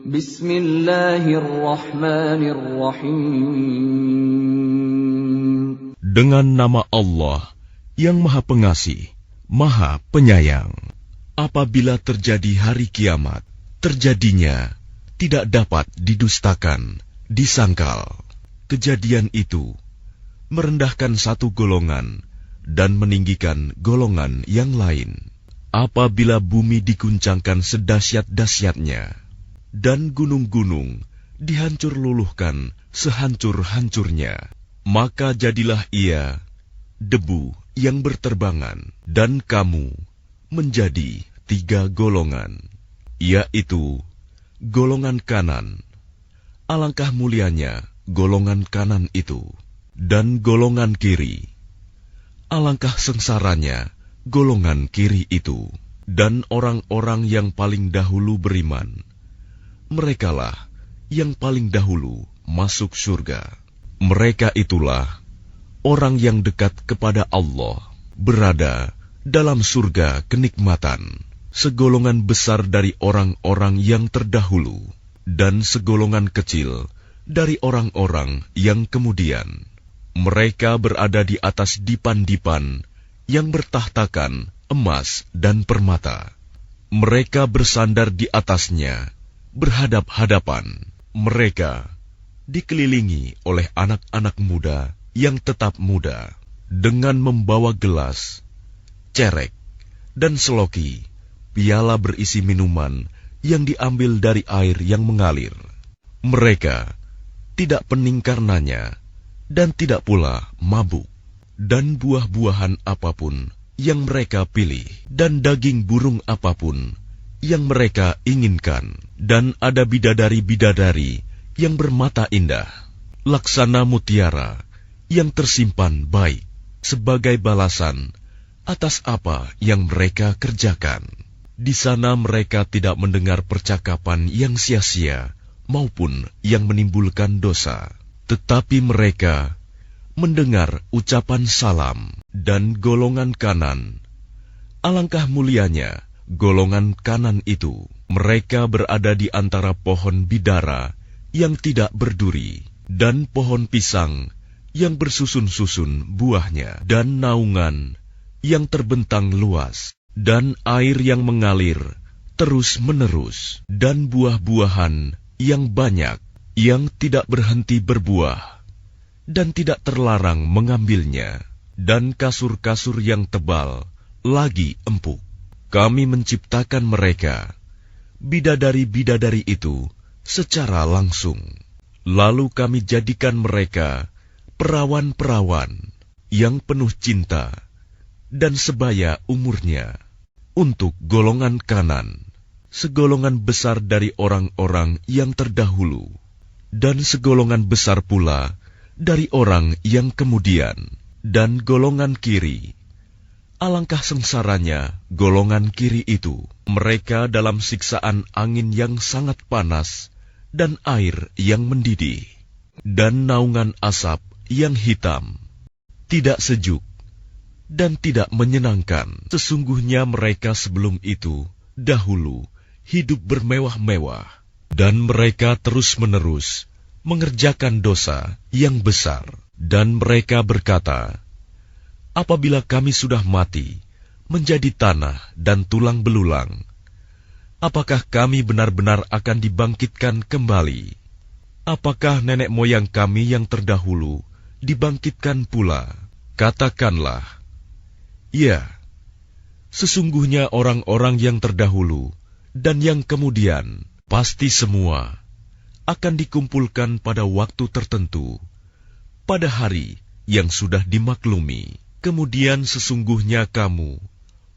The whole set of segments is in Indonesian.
Bismillahirrahmanirrahim. Dengan nama Allah yang Maha Pengasih, Maha Penyayang. Apabila terjadi hari kiamat, terjadinya tidak dapat didustakan, disangkal. Kejadian itu merendahkan satu golongan dan meninggikan golongan yang lain. Apabila bumi diguncangkan sedahsyat-dahsyatnya dan gunung-gunung dihancur luluhkan sehancur-hancurnya, maka jadilah ia debu yang berterbangan, dan kamu menjadi 3 golongan, yaitu golongan kanan. Alangkah mulianya golongan kanan itu, dan golongan kiri. Alangkah sengsaranya golongan kiri itu. Dan orang-orang yang paling dahulu beriman, merekalah yang paling dahulu masuk surga. Mereka itulah orang yang dekat kepada Allah, berada dalam surga kenikmatan, segolongan besar dari orang-orang yang terdahulu, dan segolongan kecil dari orang-orang yang kemudian. Mereka berada di atas dipan-dipan yang bertahtakan emas dan permata. Mereka bersandar di atasnya, berhadap-hadapan. Mereka dikelilingi oleh anak-anak muda yang tetap muda, dengan membawa gelas, cerek, dan seloki, piala berisi minuman yang diambil dari air yang mengalir. Mereka tidak pening karenanya, dan tidak pula mabuk. Dan buah-buahan apapun yang mereka pilih, dan daging burung apapun yang mereka inginkan, dan ada bidadari-bidadari yang bermata indah, laksana mutiara yang tersimpan baik, sebagai balasan atas apa yang mereka kerjakan. Di sana mereka tidak mendengar percakapan yang sia-sia maupun yang menimbulkan dosa, tetapi mereka mendengar ucapan salam. Dan golongan kanan, alangkah mulianya golongan kanan itu. Mereka berada di antara pohon bidara yang tidak berduri, dan pohon pisang yang bersusun-susun buahnya, dan naungan yang terbentang luas, dan air yang mengalir terus-menerus, dan buah-buahan yang banyak yang tidak berhenti berbuah, dan tidak terlarang mengambilnya, dan kasur-kasur yang tebal lagi empuk. Kami menciptakan mereka, bidadari-bidadari itu, secara langsung. Lalu kami jadikan mereka perawan-perawan yang penuh cinta dan sebaya umurnya. Untuk golongan kanan, segolongan besar dari orang-orang yang terdahulu, dan segolongan besar pula dari orang yang kemudian. Dan golongan kiri, alangkah sengsaranya golongan kiri itu. Mereka dalam siksaan angin yang sangat panas, dan air yang mendidih, dan naungan asap yang hitam, tidak sejuk dan tidak menyenangkan. Sesungguhnya mereka sebelum itu dahulu hidup bermewah-mewah, dan mereka terus-menerus mengerjakan dosa yang besar. Dan mereka berkata, apabila kami sudah mati, menjadi tanah dan tulang belulang, apakah kami benar-benar akan dibangkitkan kembali? Apakah nenek moyang kami yang terdahulu dibangkitkan pula? Katakanlah, ya, sesungguhnya orang-orang yang terdahulu dan yang kemudian, pasti semua akan dikumpulkan pada waktu tertentu, pada hari yang sudah dimaklumi. Kemudian sesungguhnya kamu,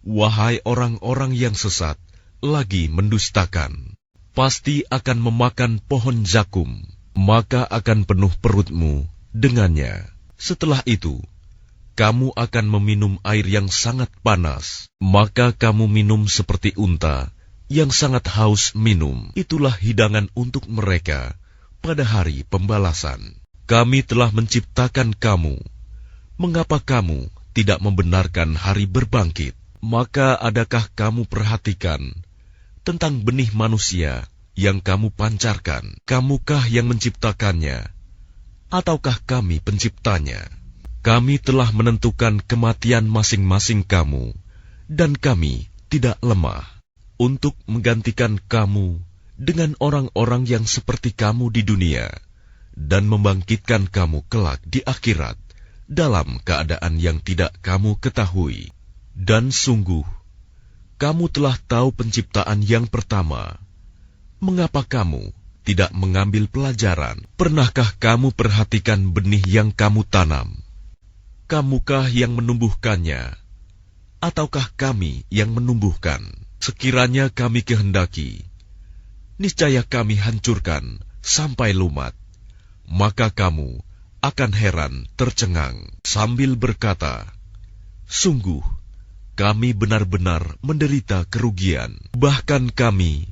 wahai orang-orang yang sesat, lagi mendustakan, pasti akan memakan pohon zakum, maka akan penuh perutmu dengannya. Setelah itu, kamu akan meminum air yang sangat panas, maka kamu minum seperti unta yang sangat haus minum. Itulah hidangan untuk mereka pada hari pembalasan. Kami telah menciptakan kamu. Mengapa kamu tidak membenarkan hari berbangkit? Maka adakah kamu perhatikan tentang benih manusia yang kamu pancarkan? Kamukah yang menciptakannya, ataukah kami penciptanya? Kami telah menentukan kematian masing-masing kamu, dan kami tidak lemah untuk menggantikan kamu dengan orang-orang yang seperti kamu di dunia, dan membangkitkan kamu kelak di akhirat dalam keadaan yang tidak kamu ketahui. Dan sungguh, kamu telah tahu penciptaan yang pertama. Mengapa kamu tidak mengambil pelajaran? Pernahkah kamu perhatikan benih yang kamu tanam? Kamukah yang menumbuhkannya, ataukah kami yang menumbuhkan? Sekiranya kami kehendaki, niscaya kami hancurkan sampai lumat. Maka kamu akan heran tercengang sambil berkata, sungguh, kami benar-benar menderita kerugian. Bahkan kami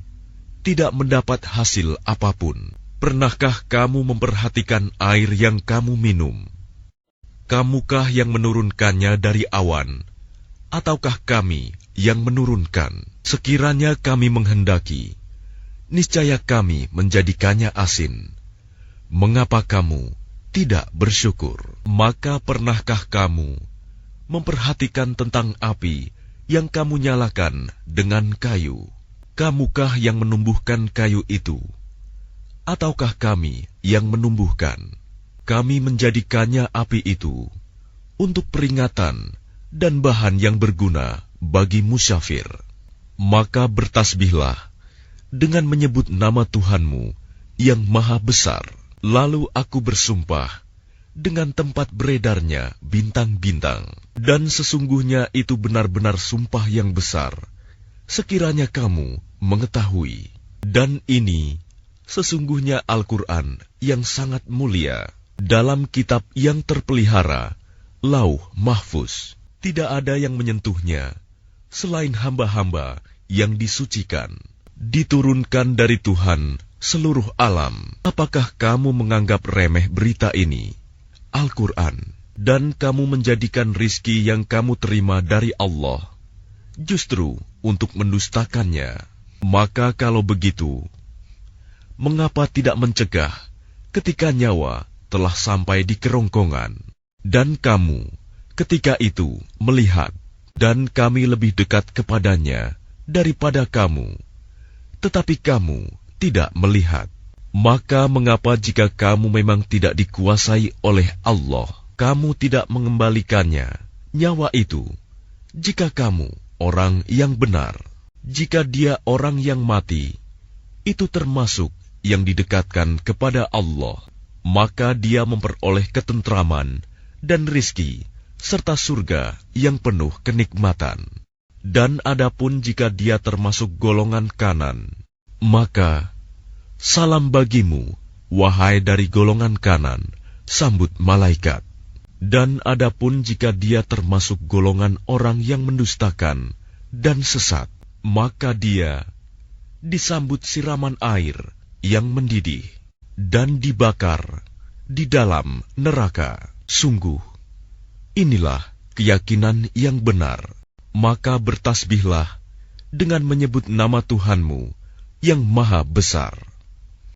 tidak mendapat hasil apapun. Pernahkah kamu memperhatikan air yang kamu minum? Kamukah yang menurunkannya dari awan, ataukah kami yang menurunkan? Sekiranya kami menghendaki, niscaya kami menjadikannya asin. Mengapa kamu tidak bersyukur? Maka pernahkah kamu memperhatikan tentang api yang kamu nyalakan dengan kayu? Kamukah yang menumbuhkan kayu itu, ataukah kami yang menumbuhkan? Kami menjadikannya api itu untuk peringatan dan bahan yang berguna bagi musyafir. Maka bertasbihlah dengan menyebut nama Tuhanmu yang maha besar. Lalu aku bersumpah dengan tempat beredarnya bintang-bintang, dan sesungguhnya itu benar-benar sumpah yang besar, sekiranya kamu mengetahui. Dan ini sesungguhnya Al-Quran yang sangat mulia, dalam kitab yang terpelihara, Lauh Mahfuz. Tidak ada yang menyentuhnya selain hamba-hamba yang disucikan. Diturunkan dari Tuhan seluruh alam. Apakah kamu menganggap remeh berita ini, Al-Quran, dan kamu menjadikan rizki yang kamu terima dari Allah justru untuk mendustakannya? Maka kalau begitu, mengapa tidak mencegah ketika nyawa telah sampai di kerongkongan, dan kamu ketika itu melihat, dan kami lebih dekat kepadanya daripada kamu, tetapi kamu tidak melihat? Maka mengapa jika kamu memang tidak dikuasai oleh Allah, kamu tidak mengembalikannya, nyawa itu, jika kamu orang yang benar? Jika dia orang yang mati, itu termasuk yang didekatkan kepada Allah, maka dia memperoleh ketentraman dan rizki, serta surga yang penuh kenikmatan. Dan adapun jika dia termasuk golongan kanan, maka salam bagimu, wahai dari golongan kanan, sambut malaikat. Dan adapun jika dia termasuk golongan orang yang mendustakan dan sesat, maka dia disambut siraman air yang mendidih dan dibakar di dalam neraka. Sungguh, inilah keyakinan yang benar. Maka bertasbihlah dengan menyebut nama Tuhanmu yang maha besar.